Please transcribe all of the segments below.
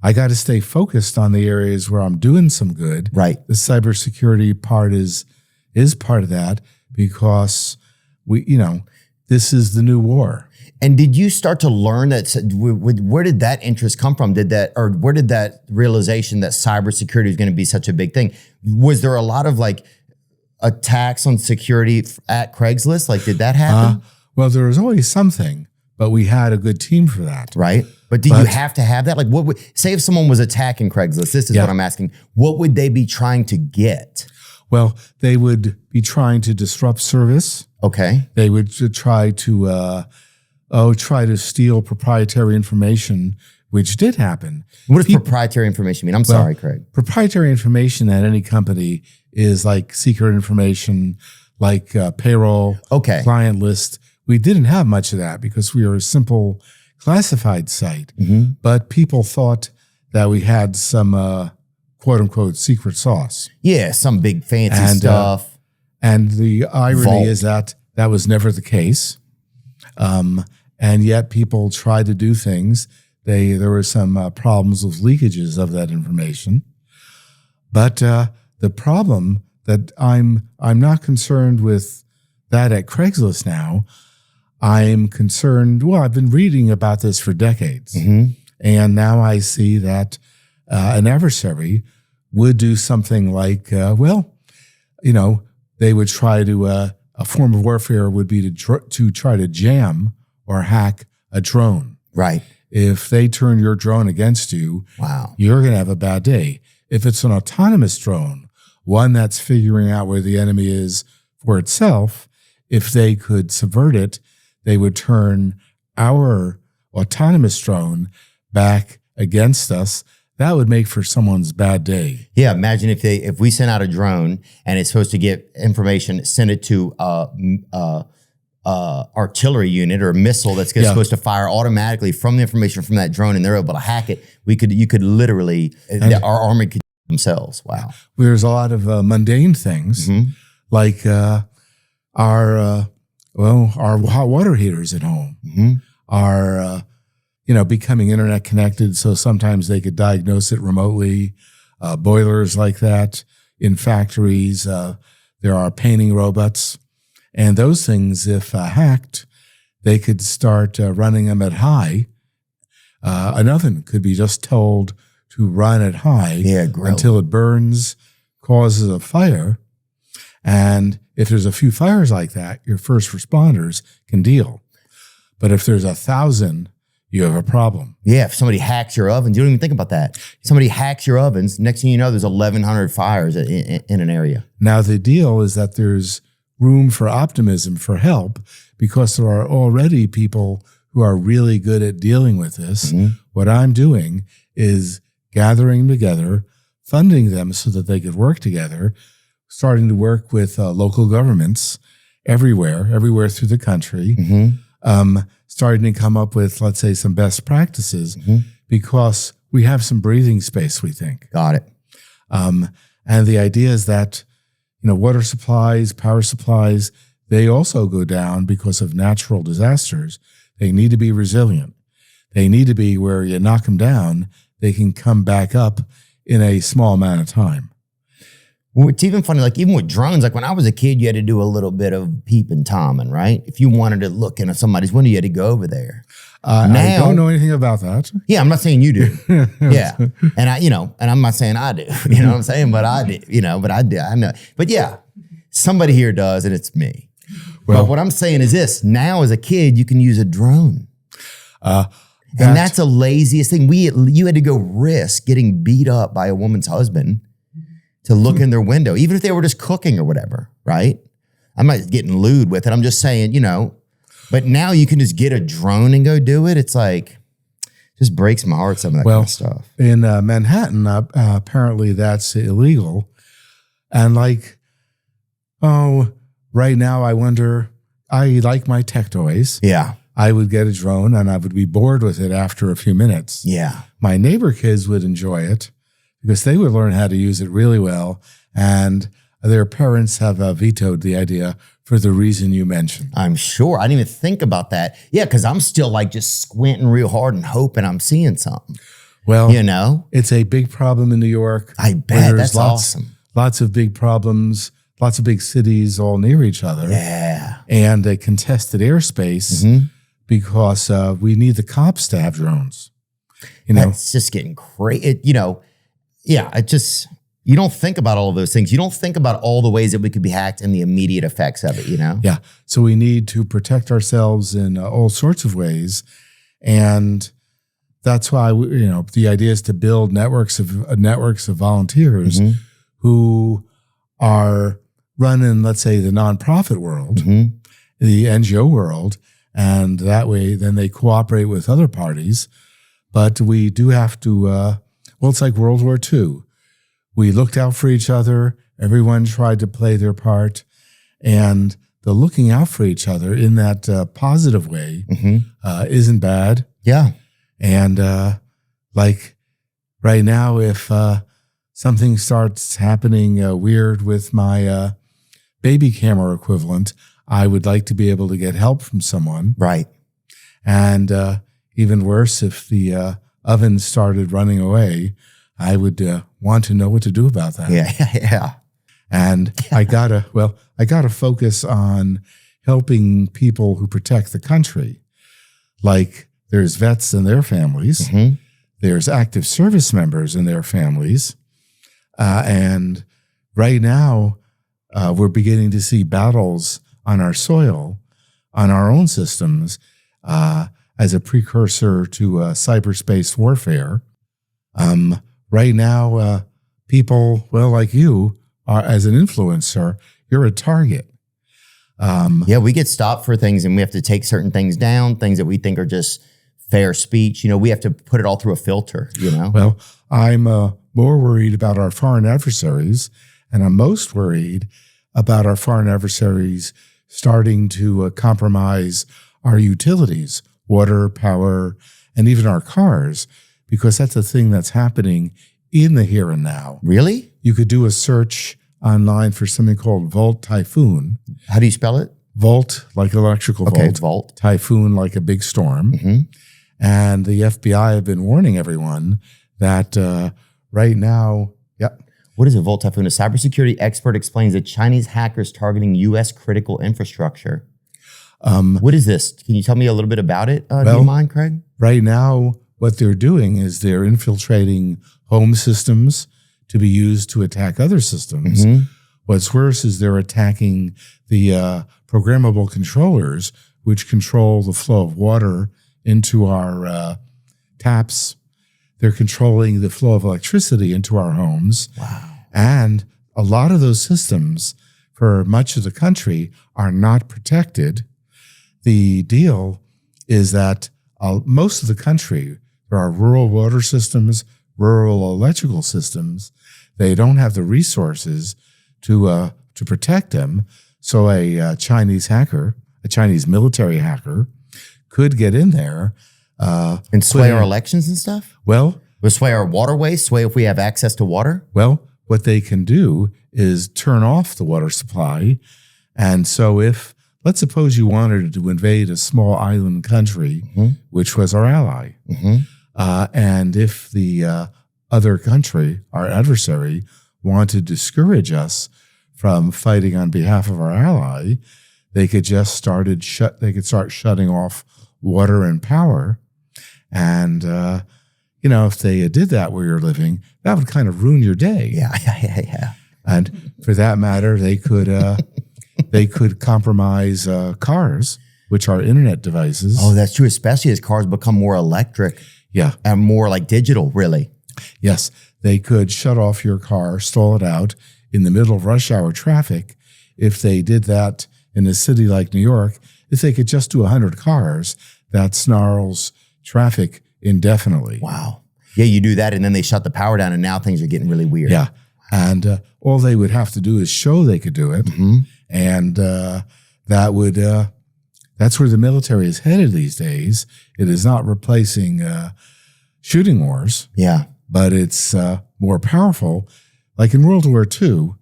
I got to stay focused on the areas where I'm doing some good. Right. The cybersecurity part is part of that because this is the new war. And did you start to learn that? Where did that interest come from? Where did that realization that cybersecurity is going to be such a big thing? Was there a lot of like attacks on security at Craigslist? Like, did that happen? Well, there was always something, but we had a good team for that. Right. But did you have to have that? Like, what would say if someone was attacking Craigslist? This is what I'm asking. What would they be trying to get? Well, they would be trying to disrupt service. Okay. They would try to steal proprietary information, which did happen. What does proprietary information mean? I'm sorry, Craig. Proprietary information at any company is like secret information, like payroll, client list. We didn't have much of that because we were a simple classified site. Mm-hmm. But people thought that we had some quote unquote secret sauce. Yeah, some big fancy stuff. And the irony is that was never the case. And yet people try to do things. There were some problems with leakages of that information. But the problem that I'm not concerned with that at Craigslist now. I'm concerned, I've been reading about this for decades. Mm-hmm. And now I see that an adversary would do something like, they would try to, a form of warfare would be to try to jam or hack a drone. Right. If they turn your drone against you, you're going to have a bad day. If it's an autonomous drone, one that's figuring out where the enemy is for itself, if they could subvert it, they would turn our autonomous drone back against us. That would make for someone's bad day. Yeah, imagine if we sent out a drone and it's supposed to get information, send it to artillery unit or a missile that's supposed to fire automatically from the information from that drone, and they're able to hack it. You could literally, our army could themselves. Wow. There's a lot of mundane things like our hot water heaters at home are, becoming internet connected. So sometimes they could diagnose it remotely. Boilers like that in factories. There are painting robots. And those things, if hacked, they could start running them at high. An oven could be just told to run at high until it burns, causes a fire. And if there's a few fires like that, your first responders can deal. But if there's 1,000, you have a problem. Yeah, if somebody hacks your ovens, you don't even think about that. Somebody hacks your ovens, next thing you know, there's 1,100 fires in an area. Now, the deal is that there's room for optimism, for help, because there are already people who are really good at dealing with this. Mm-hmm. What I'm doing is gathering them together, funding them so that they could work together, starting to work with local governments everywhere through the country, starting to come up with, let's say, some best practices because we have some breathing space, we think. Got it. And the idea is that, water supplies, power supplies, they also go down because of natural disasters. They need to be resilient. They need to be where you knock them down, they can come back up in a small amount of time. Well, it's even funny, like even with drones, like when I was a kid, you had to do a little bit of peep and Tomming, right? If you wanted to look into somebody's window, you had to go over there. Now, I don't know anything about that. Yeah, I'm not saying you do. Yeah. And and I'm not saying I do, you know what I'm saying? But I do, but I do, I know. But yeah, somebody here does, and it's me. Well, but what I'm saying is this, now as a kid, you can use a drone. And that's the laziest thing. You had to go risk getting beat up by a woman's husband to look in their window, even if they were just cooking or whatever, right? I'm not getting lewd with it. I'm just saying, but now you can just get a drone and go do it. It's like, just breaks my heart, some of that kind of stuff. In Manhattan, apparently that's illegal. And right now I wonder, I like my tech toys. Yeah. I would get a drone and I would be bored with it after a few minutes. Yeah. My neighbor kids would enjoy it because they would learn how to use it really well. And their parents have vetoed the idea for the reason you mentioned. I'm sure. I didn't even think about that. Yeah, because I'm still just squinting real hard and hoping I'm seeing something. Well, you know, it's a big problem in New York. I where bet there's that's awesome. Lots of big problems, lots of big cities all near each other. Yeah. And a contested airspace because we need the cops to have drones. You know, it's just getting crazy. You know, yeah, you don't think about all of those things. You don't think about all the ways that we could be hacked and the immediate effects of it, you know? Yeah. So we need to protect ourselves in all sorts of ways. And that's why, the idea is to build networks of volunteers who are running, let's say, the nonprofit world, the NGO world, and that way then they cooperate with other parties. But we do have to, it's like World War II. We looked out for each other. Everyone tried to play their part. And the looking out for each other in that positive way isn't bad. Yeah. And like right now, if something starts happening weird with my baby camera equivalent, I would like to be able to get help from someone. Right. And even worse, if the oven started running away, I would want to know what to do about that. Yeah. And I gotta focus on helping people who protect the country. Like there's vets and their families. There's active service members and their families. And right now, we're beginning to see battles on our soil, on our own systems, as a precursor to cyberspace warfare. Right now, people, like you, are as an influencer, you're a target. We get stopped for things and we have to take certain things down, things that we think are just fair speech. We have to put it all through a filter, Well, I'm more worried about our foreign adversaries, and I'm most worried about our foreign adversaries starting to compromise our utilities, water, power, and even our cars, because that's a thing that's happening in the here and now. Really? You could do a search online for something called Volt Typhoon. How do you spell it? Volt, like electrical volt. Volt. Typhoon, like a big storm. And the FBI have been warning everyone that right now, What is a Volt Typhoon? A cybersecurity expert explains that Chinese hackers targeting U.S. critical infrastructure. What is this? Can you tell me a little bit about it? Do you mind, Craig? Right now, what they're doing is they're infiltrating home systems to be used to attack other systems. What's worse is they're attacking the programmable controllers, which control the flow of water into our taps. They're controlling the flow of electricity into our homes. Wow. And a lot of those systems for much of the country are not protected. The deal is that most of the country, there are rural water systems, rural electrical systems. They don't have the resources to protect them. So a Chinese hacker, a Chinese military hacker, could get in there and sway our elections and stuff. We'll sway our waterways. Sway if we have access to water. Well, what they can do is turn off the water supply, and so if, let's suppose you wanted to invade a small island country, which was our ally, and if the other country, our adversary, wanted to discourage us from fighting on behalf of our ally, they could just start shutting off water and power, and if they did that where you're living, that would kind of ruin your day. Yeah. And for that matter, they could compromise cars, which are internet devices. Oh, that's true, especially as cars become more electric. Yeah. And more like digital, really. Yes. They could shut off your car, stall it out in the middle of rush hour traffic. If they did that in a city like New York, if they could just do 100 cars, that snarls traffic indefinitely. Wow. Yeah, you do that and then they shut the power down and now things are getting really weird. Yeah. And all they would have to do is show they could do it. And that's where the military is headed these days. It is not replacing shooting wars. Yeah. But it's more powerful. Like in World War II,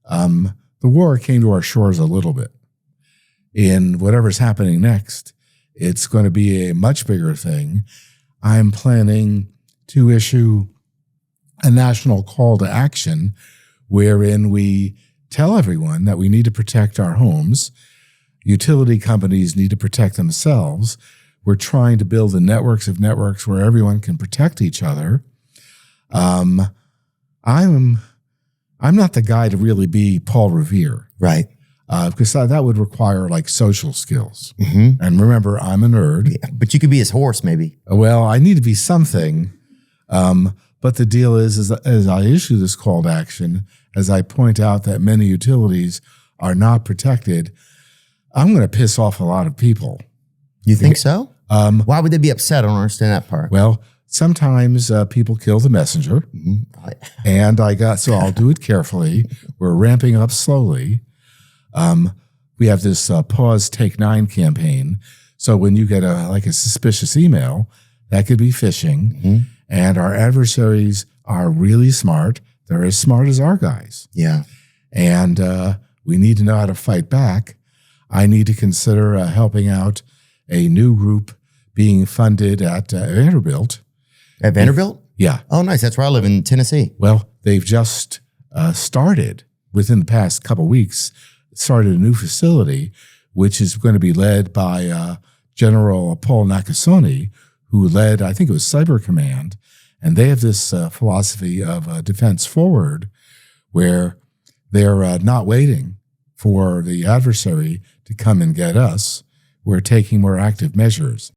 the war came to our shores a little bit. In whatever's happening next, it's going to be a much bigger thing. I'm planning to issue a national call to action wherein we tell everyone that we need to protect our homes. Utility companies need to protect themselves. We're trying to build the networks of networks where everyone can protect each other. I'm not the guy to really be Paul Revere. Right. Because that would require like social skills. And remember, I'm a nerd. Yeah, but you could be his horse, maybe. Well, I need to be something. But the deal is as I issue this call to action, as I point out that many utilities are not protected, I'm going to piss off a lot of people. You think so? Why would they be upset? I don't understand that part. Well, sometimes people kill the messenger. And so I'll do it carefully. We're ramping up slowly. We have this Pause Take 9 campaign. So when you get a suspicious email, that could be phishing. And our adversaries are really smart. They're as smart as our guys. Yeah. And we need to know how to fight back. I need to consider helping out a new group being funded at Vanderbilt. At Vanderbilt? Yeah. Oh, nice. That's where I live in Tennessee. Well, they've just started within the past couple of weeks, started a new facility, which is going to be led by General Paul Nakasone, who led, I think it was Cyber Command. And they have this philosophy of defense forward, where they're not waiting for the adversary to come and get us. We're taking more active measures.